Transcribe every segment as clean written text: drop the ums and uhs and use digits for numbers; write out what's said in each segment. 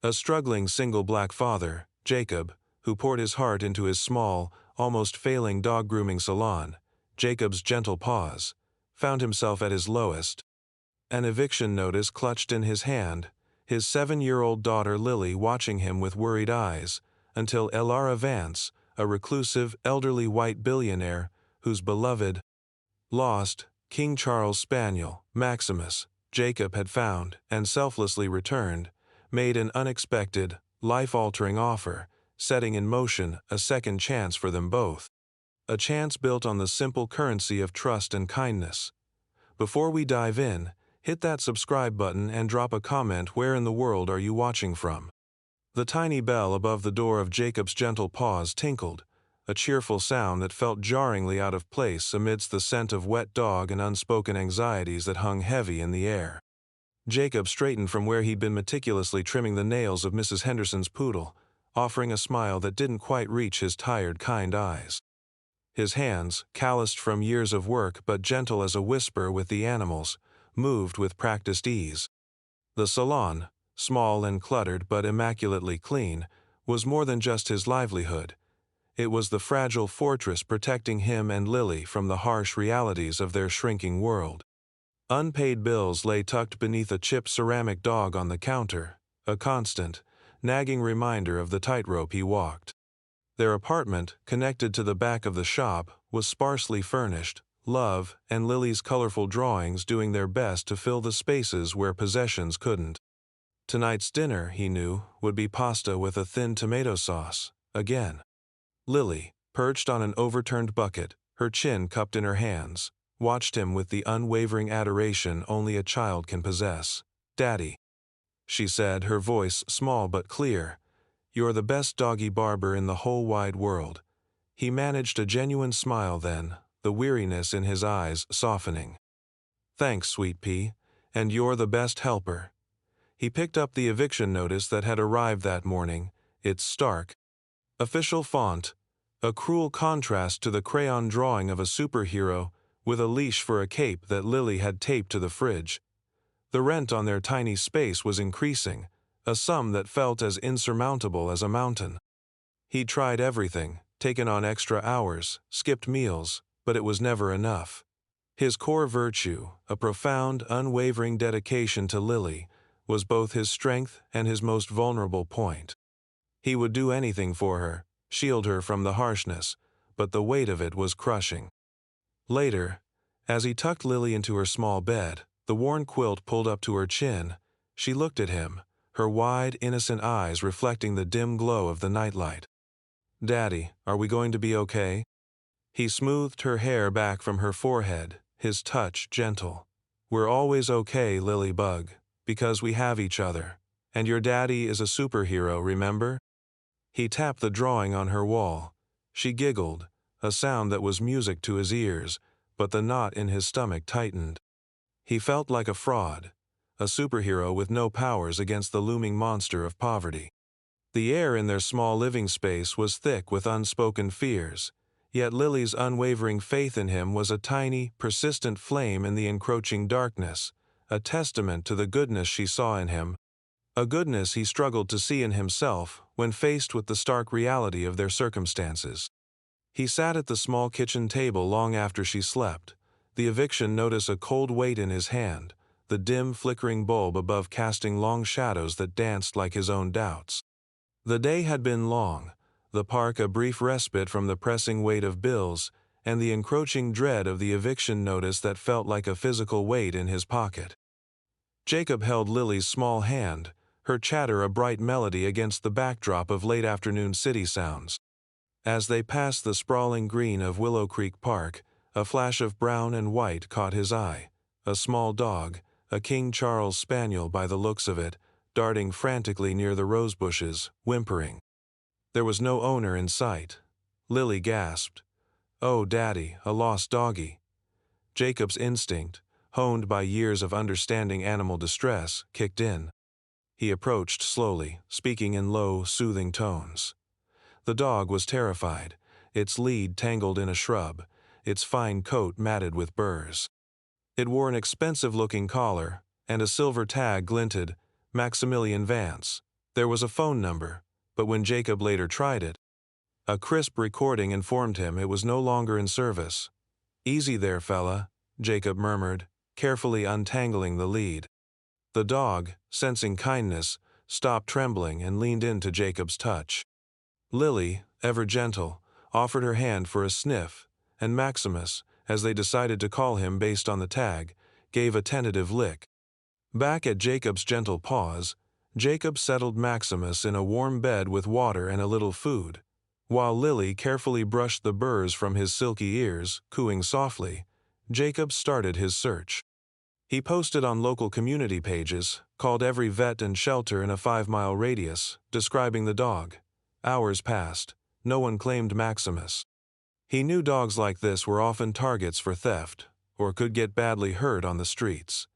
A struggling single black father, Jacob, who poured his heart into his small, almost failing dog grooming salon, Jacob's gentle paws, found himself at his lowest. An eviction notice clutched in his hand, his 7-year-old daughter Lily watching him with worried eyes, until Elara Vance, a reclusive, elderly white billionaire, whose beloved, lost, King Charles Spaniel, Maximus, Jacob had found and selflessly returned, made an unexpected, life-altering offer, setting in motion a second chance for them both. A chance built on the simple currency of trust and kindness. Before we dive in, hit that subscribe button and drop a comment. Where in the world are you watching from? The tiny bell above the door of Jacob's gentle paws tinkled, a cheerful sound that felt jarringly out of place amidst the scent of wet dog and unspoken anxieties that hung heavy in the air. Jacob straightened from where he'd been meticulously trimming the nails of Mrs. Henderson's poodle, offering a smile that didn't quite reach his tired, kind eyes. His hands, calloused from years of work but gentle as a whisper with the animals, moved with practiced ease. The salon, small and cluttered but immaculately clean, was more than just his livelihood. It was the fragile fortress protecting him and Lily from the harsh realities of their shrinking world. Unpaid bills lay tucked beneath a chipped ceramic dog on the counter, a constant, nagging reminder of the tightrope he walked. Their apartment, connected to the back of the shop, was sparsely furnished, Love and Lily's colorful drawings doing their best to fill the spaces where possessions couldn't. Tonight's dinner, he knew, would be pasta with a thin tomato sauce, again. Lily, perched on an overturned bucket, her chin cupped in her hands, watched him with the unwavering adoration only a child can possess. "Daddy," she said, her voice small but clear, "you're the best doggy barber in the whole wide world." He managed a genuine smile then, the weariness in his eyes softening. "Thanks, sweet pea, and you're the best helper." He picked up the eviction notice that had arrived that morning, its stark, official font, a cruel contrast to the crayon drawing of a superhero with a leash for a cape that Lily had taped to the fridge. The rent on their tiny space was increasing, a sum that felt as insurmountable as a mountain. He'd tried everything, taken on extra hours, skipped meals, but it was never enough. His core virtue, a profound, unwavering dedication to Lily, was both his strength and his most vulnerable point. He would do anything for her, shield her from the harshness, but the weight of it was crushing. Later, as he tucked Lily into her small bed, the worn quilt pulled up to her chin, she looked at him, her wide, innocent eyes reflecting the dim glow of the nightlight. "Daddy, are we going to be okay?" He smoothed her hair back from her forehead, his touch gentle. "We're always okay, Lily Bug, because we have each other. And your daddy is a superhero, remember?" He tapped the drawing on her wall. She giggled, a sound that was music to his ears, but the knot in his stomach tightened. He felt like a fraud, a superhero with no powers against the looming monster of poverty. The air in their small living space was thick with unspoken fears, yet Lily's unwavering faith in him was a tiny, persistent flame in the encroaching darkness, a testament to the goodness she saw in him, a goodness he struggled to see in himself when faced with the stark reality of their circumstances. He sat at the small kitchen table long after she slept, the eviction notice a cold weight in his hand, the dim flickering bulb above casting long shadows that danced like his own doubts. The day had been long, the park a brief respite from the pressing weight of bills and the encroaching dread of the eviction notice that felt like a physical weight in his pocket. Jacob held Lily's small hand, her chatter a bright melody against the backdrop of late afternoon city sounds. As they passed the sprawling green of Willow Creek Park, a flash of brown and white caught his eye, a small dog, a King Charles Spaniel by the looks of it, darting frantically near the rose bushes, whimpering. There was no owner in sight. Lily gasped, "Oh, Daddy, a lost doggy." Jacob's instinct, honed by years of understanding animal distress, kicked in. He approached slowly, speaking in low, soothing tones. The dog was terrified, its lead tangled in a shrub, its fine coat matted with burrs. It wore an expensive-looking collar, and a silver tag glinted, Maximilian Vance, There was a phone number, but when Jacob later tried it, a crisp recording informed him it was no longer in service. "Easy there, fella," Jacob murmured, carefully untangling the lead. The dog, sensing kindness, stopped trembling and leaned into Jacob's touch. Lily, ever gentle, offered her hand for a sniff, and Maximus, as they decided to call him based on the tag, gave a tentative lick. Back at Jacob's gentle paws, Jacob settled Maximus in a warm bed with water and a little food, while Lily carefully brushed the burrs from his silky ears, cooing softly. Jacob started his search. He posted on local community pages, called every vet and shelter in a 5-mile radius, describing the dog. Hours passed. No one claimed Maximus. He knew dogs like this were often targets for theft, or could get badly hurt on the streets.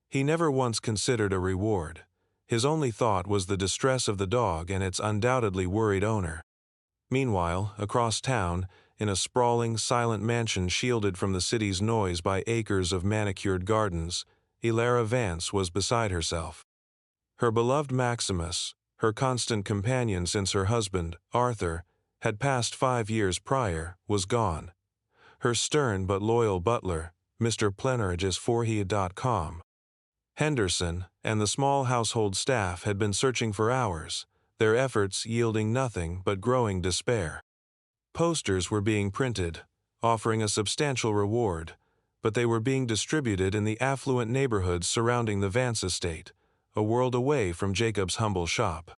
He never once considered a reward. His only thought was the distress of the dog and its undoubtedly worried owner. Meanwhile, across town, in a sprawling, silent mansion shielded from the city's noise by acres of manicured gardens, Elara Vance was beside herself. Her beloved Maximus, her constant companion since her husband, Arthur, had passed 5 years prior, was gone. Her stern but loyal butler, Mr. Plenarages4he.com, Henderson, and the small household staff had been searching for hours, their efforts yielding nothing but growing despair. Posters were being printed, offering a substantial reward, but they were being distributed in the affluent neighborhoods surrounding the Vance estate, a world away from Jacob's humble shop.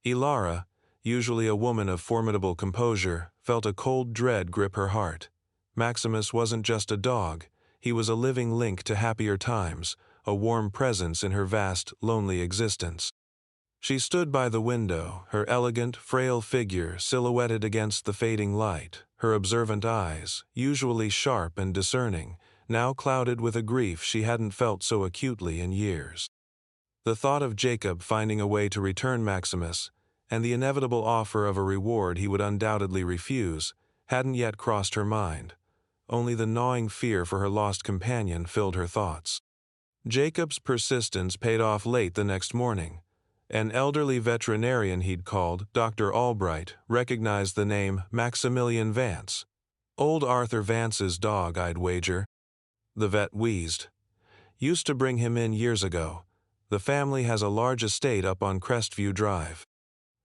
Elara, usually a woman of formidable composure, felt a cold dread grip her heart. Maximus wasn't just a dog, he was a living link to happier times, a warm presence in her vast, lonely existence. She stood by the window, her elegant, frail figure silhouetted against the fading light, her observant eyes, usually sharp and discerning, now clouded with a grief she hadn't felt so acutely in years. The thought of Jacob finding a way to return Maximus, and the inevitable offer of a reward he would undoubtedly refuse, hadn't yet crossed her mind. Only the gnawing fear for her lost companion filled her thoughts. Jacob's persistence paid off late the next morning. An elderly veterinarian he'd called, Dr. Albright, recognized the name Maximilian Vance. "Old Arthur Vance's dog, I'd wager." The vet wheezed. "Used to bring him in years ago. The family has a large estate up on Crestview Drive."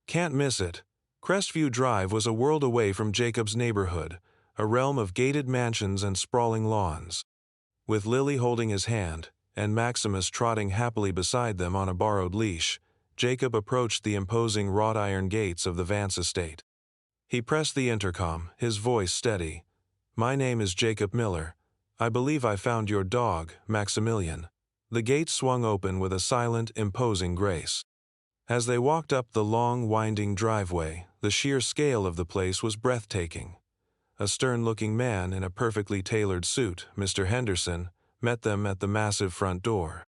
Can't miss it. Crestview Drive was a world away from Jacob's neighborhood, a realm of gated mansions and sprawling lawns. With Lily holding his hand, and Maximus trotting happily beside them on a borrowed leash, Jacob approached the imposing wrought iron gates of the Vance estate. He pressed the intercom, his voice steady. "My name is Jacob Miller. I believe I found your dog, Maximilian." The gates swung open with a silent, imposing grace. As they walked up the long, winding driveway, the sheer scale of the place was breathtaking. A stern-looking man in a perfectly tailored suit, Mr. Henderson, met them at the massive front door.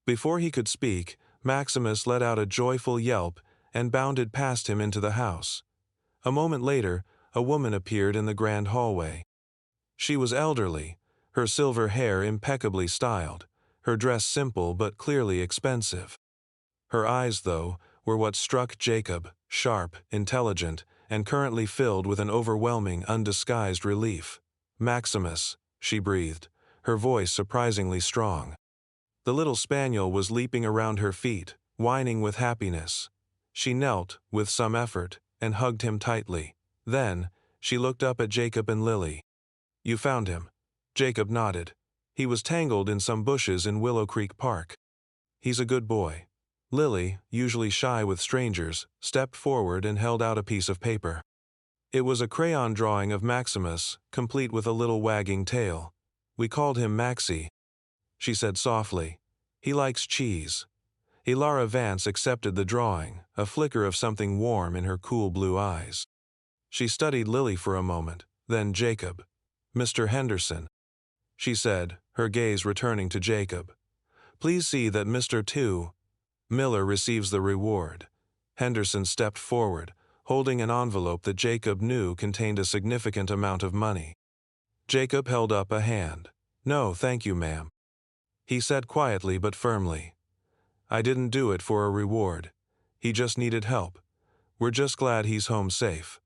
Before he could speak, Maximus let out a joyful yelp and bounded past him into the house. A moment later, a woman appeared in the grand hallway. She was elderly, her silver hair impeccably styled, her dress simple but clearly expensive. Her eyes, though, were what struck Jacob, sharp, intelligent, and currently filled with an overwhelming, undisguised relief. "Maximus," she breathed, her voice surprisingly strong. The little spaniel was leaping around her feet, whining with happiness. She knelt, with some effort, and hugged him tightly. Then, she looked up at Jacob and Lily. "You found him?" Jacob nodded. "He was tangled in some bushes in Willow Creek Park." "He's a good boy." Lily, usually shy with strangers, stepped forward and held out a piece of paper. It was a crayon drawing of Maximus, complete with a little wagging tail. "We called him Maxie," she said softly. "He likes cheese." Elara Vance accepted the drawing, a flicker of something warm in her cool blue eyes. She studied Lily for a moment, then Jacob. "Mr. Henderson," she said, her gaze returning to Jacob. "Please see that Mr. Miller receives the reward." Henderson stepped forward, holding an envelope that Jacob knew contained a significant amount of money. Jacob held up a hand. "No, thank you, ma'am," he said quietly but firmly. "I didn't do it for a reward. He just needed help. We're just glad he's home safe."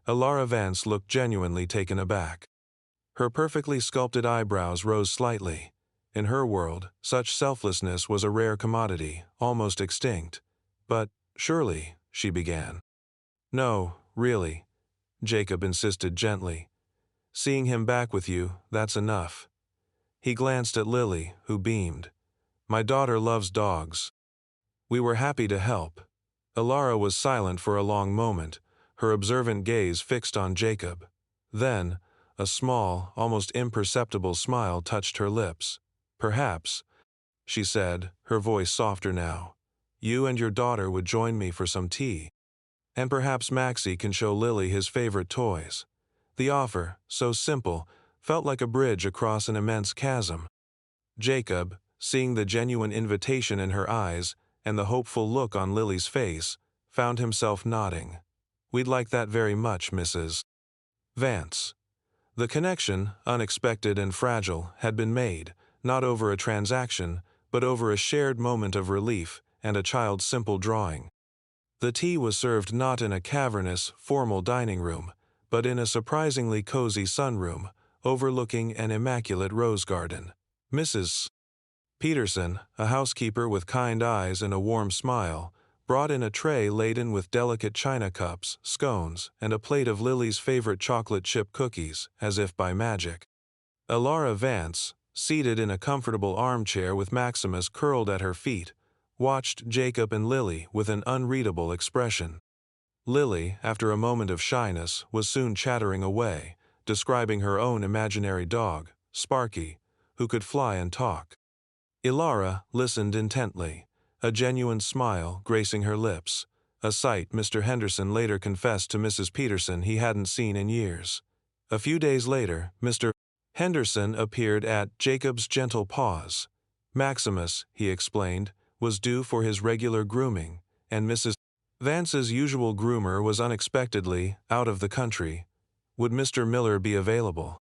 Alara Vance looked genuinely taken aback. Her perfectly sculpted eyebrows rose slightly. In her world, such selflessness was a rare commodity, almost extinct. "But, surely," she began. "No, really," Jacob insisted gently. "Seeing him back with you, that's enough." He glanced at Lily, who beamed. "My daughter loves dogs." "We were happy to help." Alara was silent for a long moment, her observant gaze fixed on Jacob. Then, a small, almost imperceptible smile touched her lips. "Perhaps," she said, her voice softer now, "you and your daughter would join me for some tea. And perhaps Maxie can show Lily his favorite toys." The offer, so simple, felt like a bridge across an immense chasm. Jacob, seeing the genuine invitation in her eyes and the hopeful look on Lily's face, found himself nodding. "We'd like that very much, Mrs. Vance." The connection, unexpected and fragile, had been made, not over a transaction, but over a shared moment of relief and a child's simple drawing. The tea was served not in a cavernous, formal dining room, but in a surprisingly cozy sunroom, overlooking an immaculate rose garden. Mrs. Peterson, a housekeeper with kind eyes and a warm smile, brought in a tray laden with delicate china cups, scones, and a plate of Lily's favorite chocolate chip cookies, as if by magic. Alara Vance, seated in a comfortable armchair with Maximus curled at her feet, watched Jacob and Lily with an unreadable expression. Lily, after a moment of shyness, was soon chattering away, describing her own imaginary dog, Sparky, who could fly and talk. Ilara listened intently, a genuine smile gracing her lips, a sight Mr. Henderson later confessed to Mrs. Peterson he hadn't seen in years. A few days later, Mr. Henderson appeared at Jacob's gentle pause. Maximus, he explained, was due for his regular grooming, and Mrs. Vance's usual groomer was unexpectedly out of the country. Would Mr. Miller be available?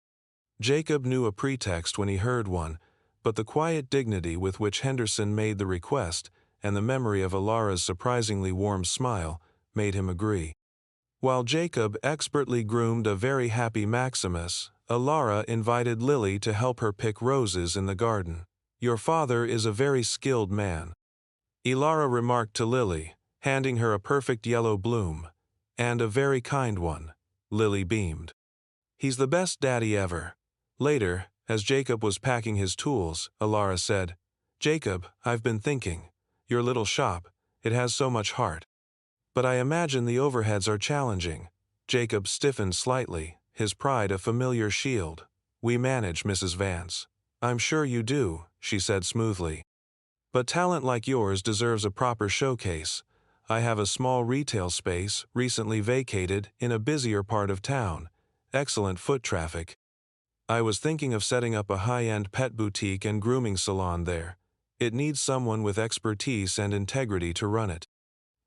Jacob knew a pretext when he heard one, but the quiet dignity with which Henderson made the request and the memory of Alara's surprisingly warm smile made him agree. While Jacob expertly groomed a very happy Maximus, Alara invited Lily to help her pick roses in the garden. "Your father is a very skilled man," Ilara remarked to Lily, handing her a perfect yellow bloom. "And a very kind one," Lily beamed. "He's the best daddy ever." Later, as Jacob was packing his tools, Alara said, "Jacob, I've been thinking. Your little shop, it has so much heart. But I imagine the overheads are challenging." Jacob stiffened slightly, his pride a familiar shield. "We manage, Mrs. Vance." "I'm sure you do," she said smoothly. "But talent like yours deserves a proper showcase. I have a small retail space, recently vacated, in a busier part of town. Excellent foot traffic. I was thinking of setting up a high-end pet boutique and grooming salon there. It needs someone with expertise and integrity to run it.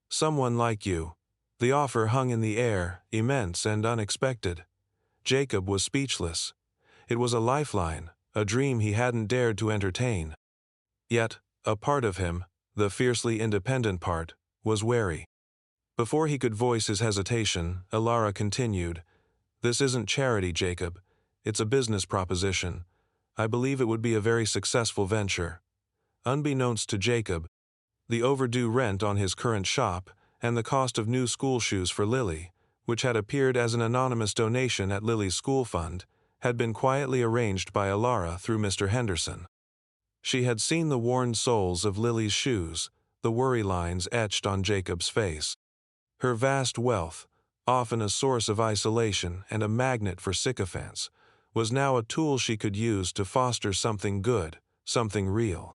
Someone like you." The offer hung in the air, immense and unexpected. Jacob was speechless. It was a lifeline, a dream he hadn't dared to entertain. Yet, a part of him, the fiercely independent part, was wary. Before he could voice his hesitation, Alara continued, "This isn't charity, Jacob. It's a business proposition. I believe it would be a very successful venture." Unbeknownst to Jacob, the overdue rent on his current shop and the cost of new school shoes for Lily, which had appeared as an anonymous donation at Lily's school fund, had been quietly arranged by Alara through Mr. Henderson. She had seen the worn soles of Lily's shoes, the worry lines etched on Jacob's face. Her vast wealth, often a source of isolation and a magnet for sycophants, was now a tool she could use to foster something good, something real.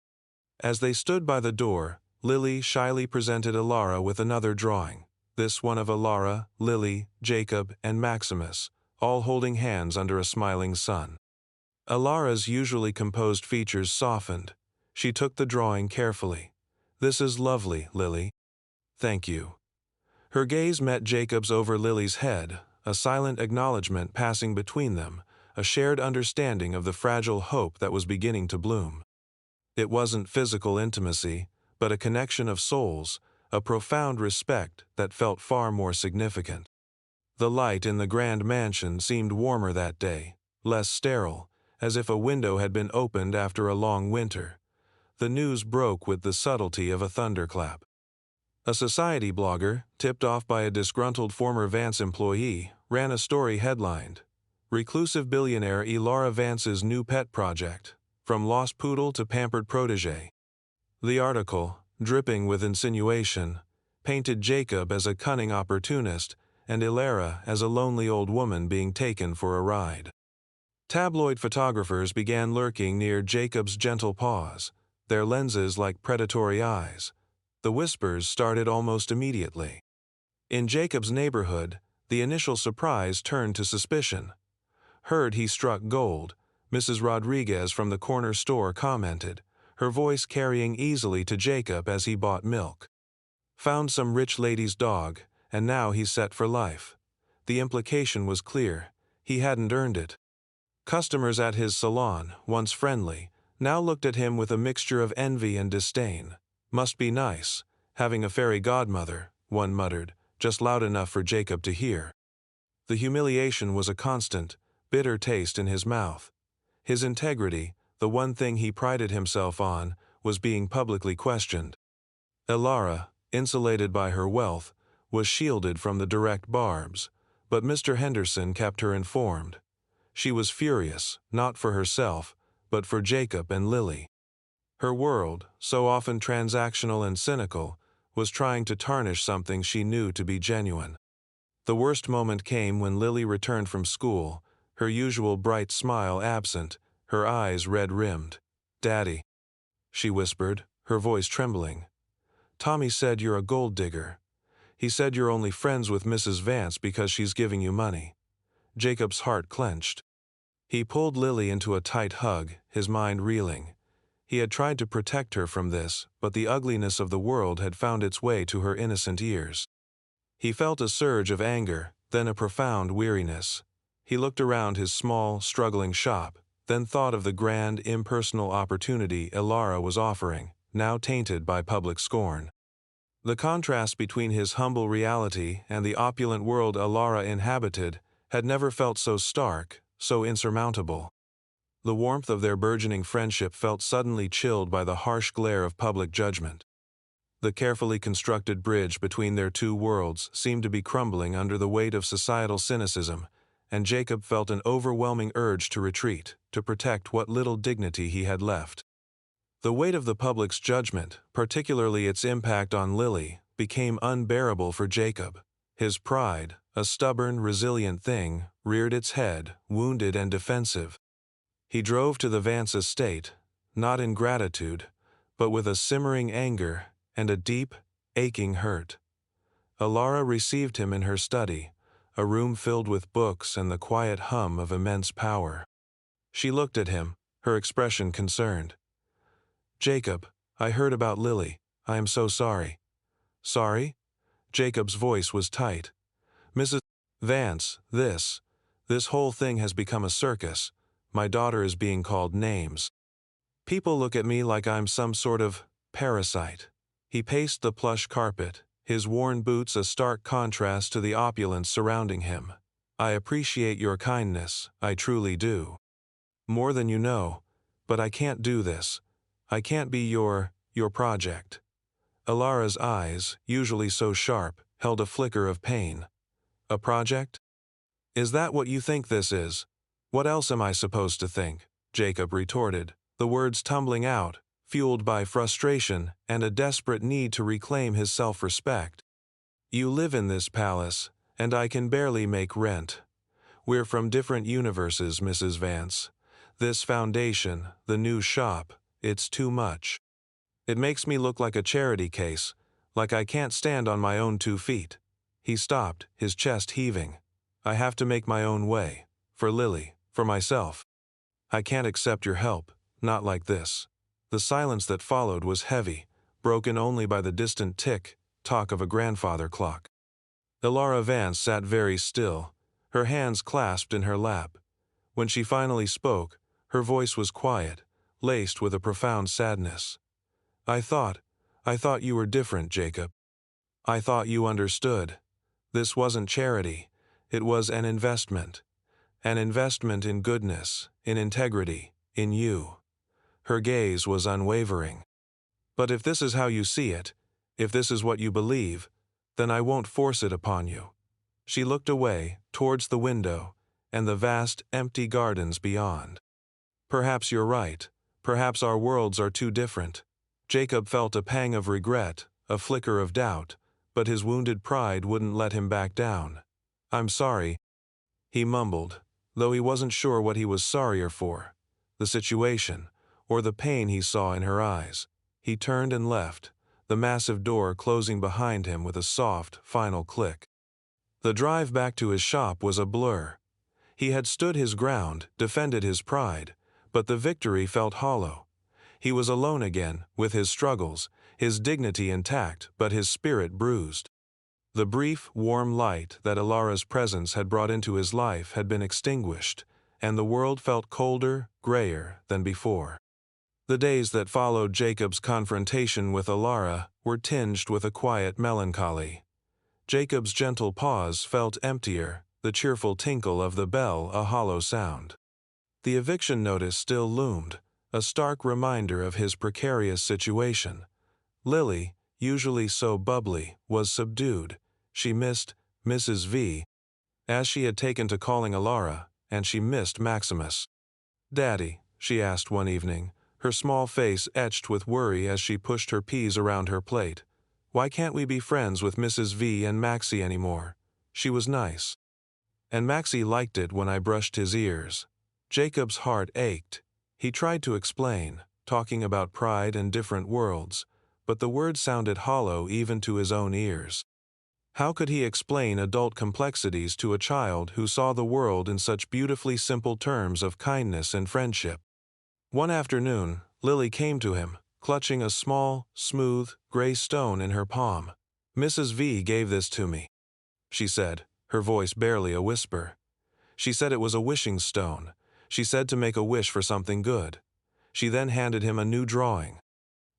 As they stood by the door, Lily shyly presented Alara with another drawing, this one of Alara, Lily, Jacob, and Maximus, all holding hands under a smiling sun. Alara's usually composed features softened. She took the drawing carefully. "This is lovely, Lily." "Thank you." Her gaze met Jacob's over Lily's head, a silent acknowledgement passing between them, a shared understanding of the fragile hope that was beginning to bloom. It wasn't physical intimacy, but a connection of souls, a profound respect that felt far more significant. The light in the grand mansion seemed warmer that day, less sterile, as if a window had been opened after a long winter. The news broke with the subtlety of a thunderclap. A society blogger, tipped off by a disgruntled former Vance employee, ran a story headlined, "Reclusive Billionaire Elara Vance's New Pet Project, From Lost Poodle to Pampered Protege." The article, dripping with insinuation, painted Jacob as a cunning opportunist and Elara as a lonely old woman being taken for a ride. Tabloid photographers began lurking near Jacob's gentle paws, their lenses like predatory eyes. The whispers started almost immediately. In Jacob's neighborhood, the initial surprise turned to suspicion. "Heard he struck gold," Mrs. Rodriguez from the corner store commented, her voice carrying easily to Jacob as he bought milk. "Found some rich lady's dog, and now he's set for life." The implication was clear. He hadn't earned it. Customers at his salon, once friendly, now looked at him with a mixture of envy and disdain. "Must be nice, having a fairy godmother," one muttered, just loud enough for Jacob to hear. The humiliation was a constant, bitter taste in his mouth. His integrity, the one thing he prided himself on, was being publicly questioned. Elara, insulated by her wealth, was shielded from the direct barbs, but Mr. Henderson kept her informed. She was furious, not for herself, but for Jacob and Lily. Her world, so often transactional and cynical, was trying to tarnish something she knew to be genuine. The worst moment came when Lily returned from school, her usual bright smile absent, her eyes red-rimmed. "Daddy," she whispered, her voice trembling. "Tommy said you're a gold digger. He said you're only friends with Mrs. Vance because she's giving you money." Jacob's heart clenched. He pulled Lily into a tight hug, his mind reeling. He had tried to protect her from this, but the ugliness of the world had found its way to her innocent ears. He felt a surge of anger, then a profound weariness. He looked around his small, struggling shop, then thought of the grand, impersonal opportunity Elara was offering, now tainted by public scorn. The contrast between his humble reality and the opulent world Elara inhabited had never felt so stark, so insurmountable. The warmth of their burgeoning friendship felt suddenly chilled by the harsh glare of public judgment. The carefully constructed bridge between their two worlds seemed to be crumbling under the weight of societal cynicism, and Jacob felt an overwhelming urge to retreat, to protect what little dignity he had left. The weight of the public's judgment, particularly its impact on Lily, became unbearable for Jacob. His pride, a stubborn, resilient thing, reared its head, wounded and defensive. He drove to the Vance estate, not in gratitude, but with a simmering anger and a deep, aching hurt. Elara received him in her study, a room filled with books and the quiet hum of immense power. She looked at him, her expression concerned. "Jacob, I heard about Lily. I am so sorry." "Sorry?" Jacob's voice was tight. "Mrs. Vance, this whole thing has become a circus. My daughter is being called names. People look at me like I'm some sort of parasite." He paced the plush carpet, his worn boots a stark contrast to the opulence surrounding him. "I appreciate your kindness, I truly do. More than you know, but I can't do this. I can't be your project." Elara's eyes, usually so sharp, held a flicker of pain. "A project? Is that what you think this is? What else am I supposed to think?" Jacob retorted, the words tumbling out, fueled by frustration and a desperate need to reclaim his self-respect. "You live in this palace, and I can barely make rent. We're from different universes, Mrs. Vance. This foundation, the new shop, it's too much. It makes me look like a charity case, like I can't stand on my own 2 feet." He stopped, his chest heaving. "I have to make my own way. For Lily, for myself. I can't accept your help, not like this." The silence that followed was heavy, broken only by the distant tick-tock of a grandfather clock. Elara Vance sat very still, her hands clasped in her lap. When she finally spoke, her voice was quiet, laced with a profound sadness. I thought you were different, Jacob. I thought you understood. This wasn't charity. It was an investment. An investment in goodness, in integrity, in you. Her gaze was unwavering. But if this is how you see it, if this is what you believe, then I won't force it upon you. She looked away, towards the window, and the vast, empty gardens beyond. Perhaps you're right. Perhaps our worlds are too different. Jacob felt a pang of regret, a flicker of doubt, but his wounded pride wouldn't let him back down. I'm sorry, he mumbled, though he wasn't sure what he was sorrier for, the situation, or the pain he saw in her eyes. He turned and left, the massive door closing behind him with a soft, final click. The drive back to his shop was a blur. He had stood his ground, defended his pride, but the victory felt hollow. He was alone again, with his struggles, his dignity intact, but his spirit bruised. The brief, warm light that Ilara's presence had brought into his life had been extinguished, and the world felt colder, grayer than before. The days that followed Jacob's confrontation with Ilara were tinged with a quiet melancholy. Jacob's gentle pause felt emptier, the cheerful tinkle of the bell a hollow sound. The eviction notice still loomed, a stark reminder of his precarious situation. Lily, usually so bubbly, was subdued. She missed Mrs. V, as she had taken to calling Ilara, and she missed Maximus. "Daddy," she asked one evening, her small face etched with worry as she pushed her peas around her plate, "why can't we be friends with Mrs. V and Maxie anymore? She was nice. And Maxie liked it when I brushed his ears." Jacob's heart ached. He tried to explain, talking about pride and different worlds, but the words sounded hollow even to his own ears. How could he explain adult complexities to a child who saw the world in such beautifully simple terms of kindness and friendship? One afternoon, Lily came to him, clutching a small, smooth, gray stone in her palm. "Mrs. V gave this to me," she said, her voice barely a whisper. "She said it was a wishing stone. She said to make a wish for something good." She then handed him a new drawing.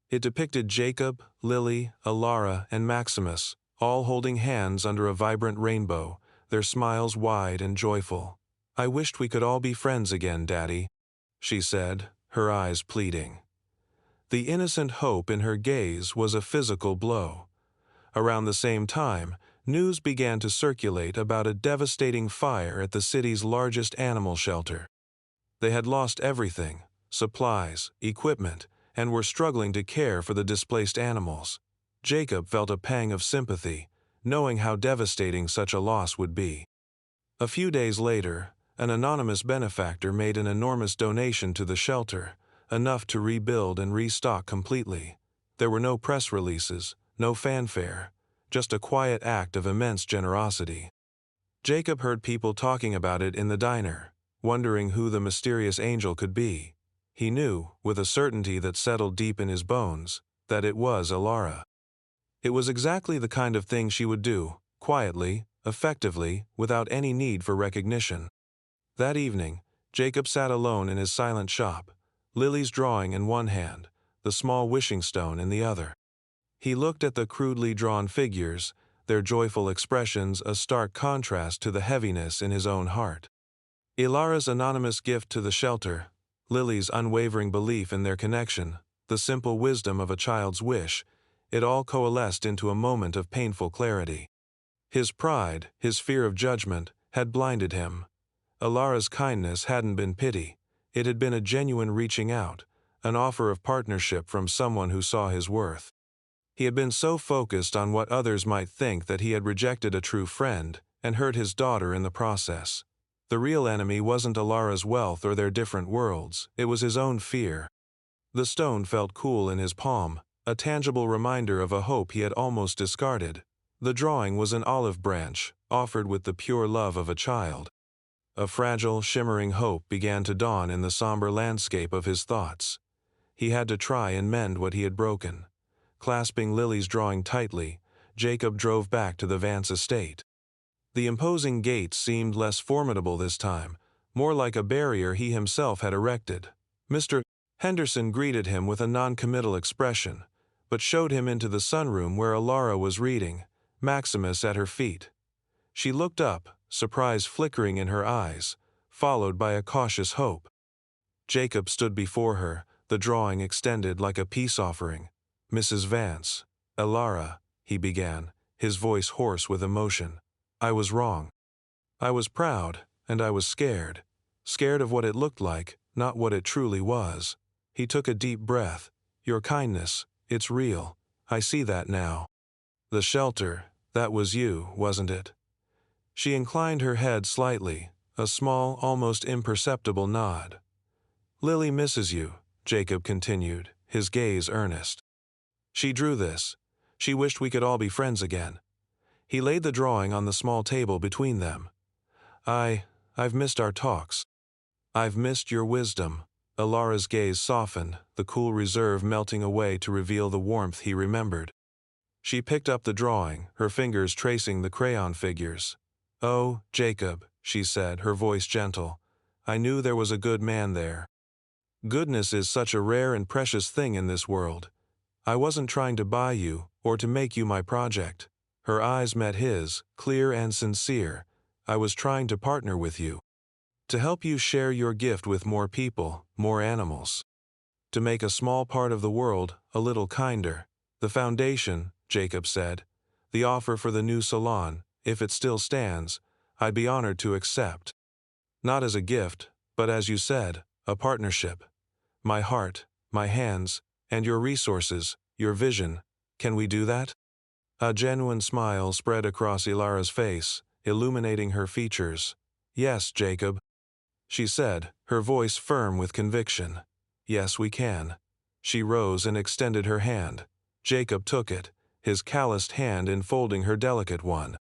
It depicted Jacob, Lily, Ilara, and Maximus, all holding hands under a vibrant rainbow, their smiles wide and joyful. "I wished we could all be friends again, Daddy," she said, her eyes pleading. The innocent hope in her gaze was a physical blow. Around the same time, news began to circulate about a devastating fire at the city's largest animal shelter. They had lost everything, supplies, equipment, and were struggling to care for the displaced animals. Jacob felt a pang of sympathy, knowing how devastating such a loss would be. A few days later, an anonymous benefactor made an enormous donation to the shelter, enough to rebuild and restock completely. There were no press releases, no fanfare, just a quiet act of immense generosity. Jacob heard people talking about it in the diner, wondering who the mysterious angel could be. He knew, with a certainty that settled deep in his bones, that it was Ilara. It was exactly the kind of thing she would do, quietly, effectively, without any need for recognition. That evening, Jacob sat alone in his silent shop, Lily's drawing in one hand, the small wishing stone in the other. He looked at the crudely drawn figures, their joyful expressions a stark contrast to the heaviness in his own heart. Ilara's anonymous gift to the shelter, Lily's unwavering belief in their connection, the simple wisdom of a child's wish, it all coalesced into a moment of painful clarity. His pride, his fear of judgment, had blinded him. Ilara's kindness hadn't been pity. It had been a genuine reaching out, an offer of partnership from someone who saw his worth. He had been so focused on what others might think that he had rejected a true friend and hurt his daughter in the process. The real enemy wasn't Ilara's wealth or their different worlds, it was his own fear. The stone felt cool in his palm, a tangible reminder of a hope he had almost discarded. The drawing was an olive branch, offered with the pure love of a child. A fragile, shimmering hope began to dawn in the somber landscape of his thoughts. He had to try and mend what he had broken. Clasping Lily's drawing tightly, Jacob drove back to the Vance estate. The imposing gates seemed less formidable this time, more like a barrier he himself had erected. Mr. Henderson greeted him with a non-committal expression, but showed him into the sunroom where Ilara was reading, Maximus at her feet. She looked up, surprise flickering in her eyes, followed by a cautious hope. Jacob stood before her, the drawing extended like a peace offering. "Mrs. Vance, Elara," he began, his voice hoarse with emotion. "I was wrong. I was proud, and I was scared. Scared of what it looked like, not what it truly was." He took a deep breath. "Your kindness, it's real. I see that now. The shelter, that was you, wasn't it?" She inclined her head slightly, a small, almost imperceptible nod. "Lily misses you," Jacob continued, his gaze earnest. "She drew this. She wished we could all be friends again." He laid the drawing on the small table between them. I've missed our talks. I've missed your wisdom." Elara's gaze softened, the cool reserve melting away to reveal the warmth he remembered. She picked up the drawing, her fingers tracing the crayon figures. "Oh, Jacob," she said, her voice gentle. "I knew there was a good man there. Goodness is such a rare and precious thing in this world. I wasn't trying to buy you, or to make you my project." Her eyes met his, clear and sincere. "I was trying to partner with you. To help you share your gift with more people, more animals. To make a small part of the world a little kinder." "The foundation," Jacob said. "The offer for the new salon, if it still stands, I'd be honored to accept. Not as a gift, but as you said, a partnership. My heart, my hands, and your resources, your vision. Can we do that?" A genuine smile spread across Elara's face, illuminating her features. "Yes, Jacob," she said, her voice firm with conviction. "Yes, we can." She rose and extended her hand. Jacob took it, his calloused hand enfolding her delicate one.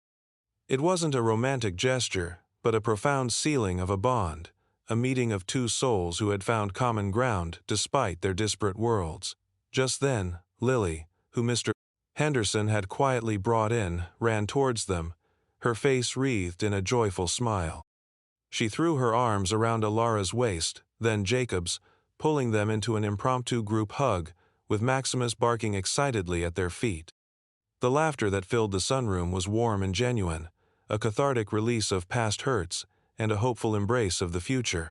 It wasn't a romantic gesture, but a profound sealing of a bond, a meeting of two souls who had found common ground despite their disparate worlds. Just then, Lily, who Mr. Henderson had quietly brought in, ran towards them, her face wreathed in a joyful smile. She threw her arms around Elara's waist, then Jacob's, pulling them into an impromptu group hug, with Maximus barking excitedly at their feet. The laughter that filled the sunroom was warm and genuine, a cathartic release of past hurts, and a hopeful embrace of the future.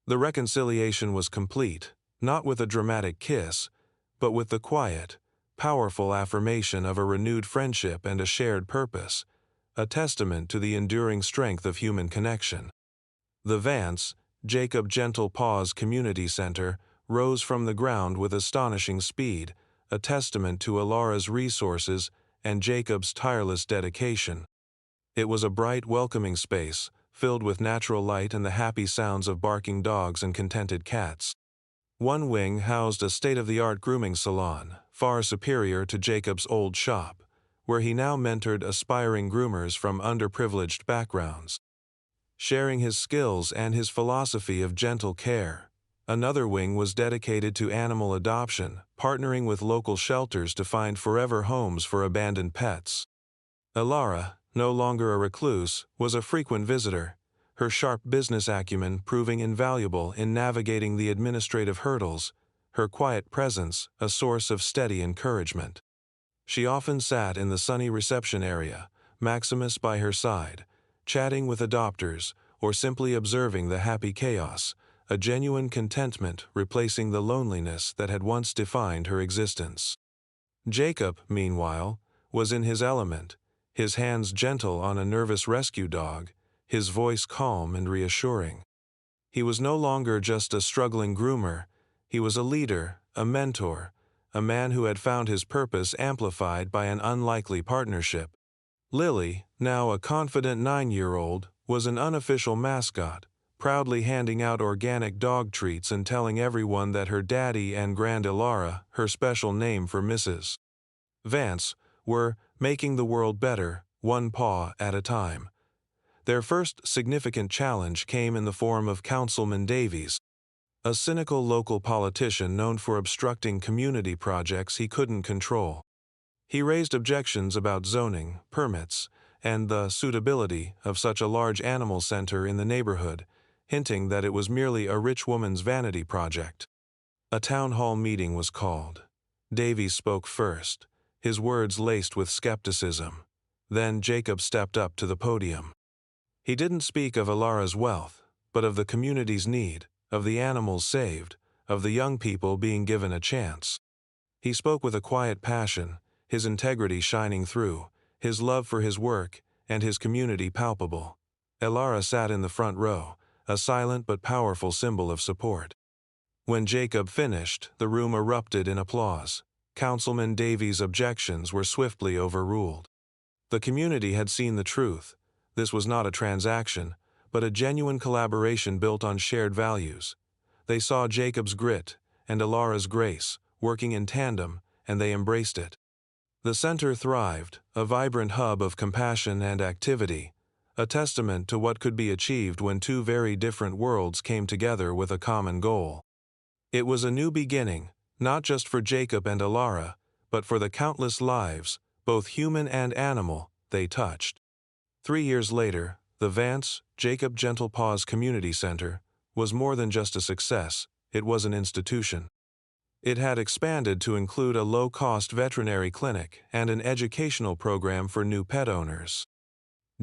The reconciliation was complete, not with a dramatic kiss, but with the quiet, powerful affirmation of a renewed friendship and a shared purpose, a testament to the enduring strength of human connection. The Vance, Jacob Gentle Paws Community Center, rose from the ground with astonishing speed, a testament to Elara's resources and Jacob's tireless dedication. It was a bright, welcoming space, filled with natural light and the happy sounds of barking dogs and contented cats. One wing housed a state-of-the-art grooming salon, far superior to Jacob's old shop, where he now mentored aspiring groomers from underprivileged backgrounds, sharing his skills and his philosophy of gentle care. Another wing was dedicated to animal adoption, partnering with local shelters to find forever homes for abandoned pets. Elara, no longer a recluse, was a frequent visitor, her sharp business acumen proving invaluable in navigating the administrative hurdles, her quiet presence a source of steady encouragement. She often sat in the sunny reception area, Maximus by her side, chatting with adopters, or simply observing the happy chaos, a genuine contentment replacing the loneliness that had once defined her existence. Jacob, meanwhile, was in his element, his hands gentle on a nervous rescue dog, his voice calm and reassuring. He was no longer just a struggling groomer, he was a leader, a mentor, a man who had found his purpose amplified by an unlikely partnership. Lily, now a confident 9-year-old, was an unofficial mascot, proudly handing out organic dog treats and telling everyone that her daddy and Grand Elara, her special name for Mrs. Vance, were making the world better, one paw at a time. Their first significant challenge came in the form of Councilman Davies, a cynical local politician known for obstructing community projects he couldn't control. He raised objections about zoning, permits, and the suitability of such a large animal center in the neighborhood, hinting that it was merely a rich woman's vanity project. A town hall meeting was called. Davies spoke first, his words laced with skepticism. Then Jacob stepped up to the podium. He didn't speak of Ilara's wealth, but of the community's need, of the animals saved, of the young people being given a chance. He spoke with a quiet passion, his integrity shining through, his love for his work, and his community palpable. Ilara sat in the front row, a silent but powerful symbol of support. When Jacob finished, the room erupted in applause. Councilman Davies' objections were swiftly overruled. The community had seen the truth. This was not a transaction, but a genuine collaboration built on shared values. They saw Jacob's grit and Ilara's grace, working in tandem, and they embraced it. The center thrived, a vibrant hub of compassion and activity, a testament to what could be achieved when two very different worlds came together with a common goal. It was a new beginning, not just for Jacob and Ilara, but for the countless lives, both human and animal, they touched. 3 years later, the Vance, Jacob Gentle Paws Community Center was more than just a success, it was an institution. It had expanded to include a low-cost veterinary clinic and an educational program for new pet owners.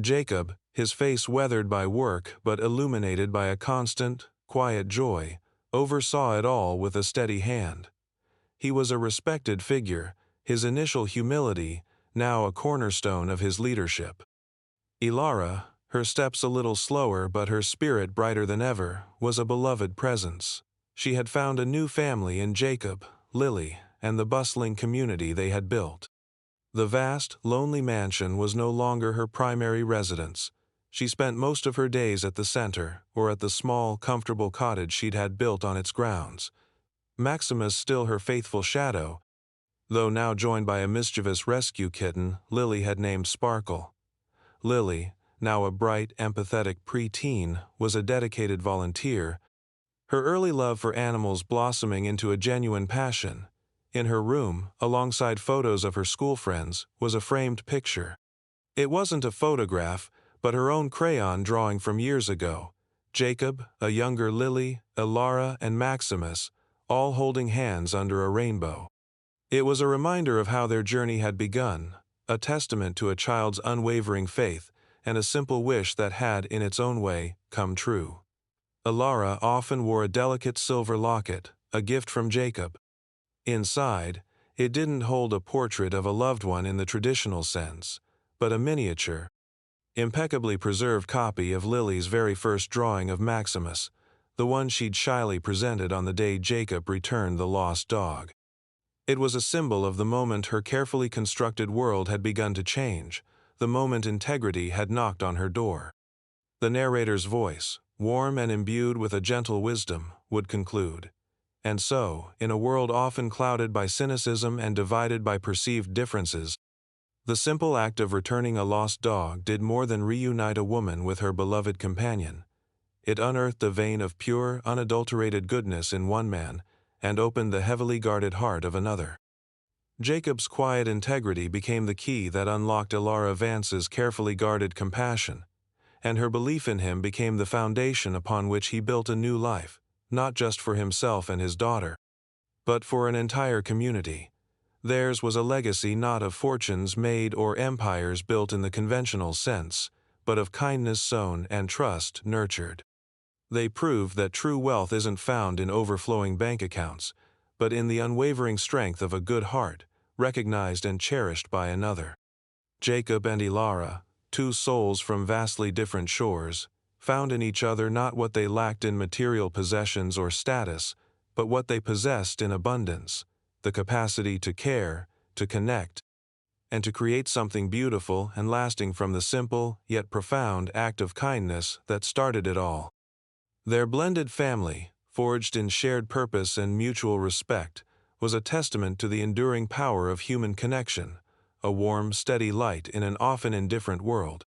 Jacob, his face weathered by work but illuminated by a constant, quiet joy, oversaw it all with a steady hand. He was a respected figure, his initial humility now a cornerstone of his leadership. Ilara, her steps a little slower but her spirit brighter than ever, was a beloved presence. She had found a new family in Jacob, Lily, and the bustling community they had built. The vast, lonely mansion was no longer her primary residence. She spent most of her days at the center, or at the small, comfortable cottage she'd had built on its grounds. Maximus still her faithful shadow, though now joined by a mischievous rescue kitten Lily had named Sparkle. Lily, now a bright, empathetic preteen, was a dedicated volunteer, her early love for animals blossoming into a genuine passion. In her room, alongside photos of her school friends, was a framed picture. It wasn't a photograph, but her own crayon drawing from years ago. Jacob, a younger Lily, Ilara, and Maximus, all holding hands under a rainbow. It was a reminder of how their journey had begun, a testament to a child's unwavering faith, and a simple wish that had, in its own way, come true. Ilara often wore a delicate silver locket, a gift from Jacob. Inside, it didn't hold a portrait of a loved one in the traditional sense, but a miniature, impeccably preserved copy of Lily's very first drawing of Maximus, the one she'd shyly presented on the day Jacob returned the lost dog. It was a symbol of the moment her carefully constructed world had begun to change, the moment integrity had knocked on her door. The narrator's voice, warm and imbued with a gentle wisdom, would conclude. And so, in a world often clouded by cynicism and divided by perceived differences, the simple act of returning a lost dog did more than reunite a woman with her beloved companion. It unearthed a vein of pure, unadulterated goodness in one man and opened the heavily guarded heart of another. Jacob's quiet integrity became the key that unlocked Ilara Vance's carefully guarded compassion, and her belief in him became the foundation upon which he built a new life, not just for himself and his daughter, but for an entire community. Theirs was a legacy not of fortunes made or empires built in the conventional sense, but of kindness sown and trust nurtured. They proved that true wealth isn't found in overflowing bank accounts, but in the unwavering strength of a good heart, recognized and cherished by another. Jacob and Ilara, two souls from vastly different shores, found in each other not what they lacked in material possessions or status, but what they possessed in abundance, the capacity to care, to connect, and to create something beautiful and lasting from the simple, yet profound act of kindness that started it all. Their blended family, forged in shared purpose and mutual respect, was a testament to the enduring power of human connection, a warm, steady light in an often indifferent world.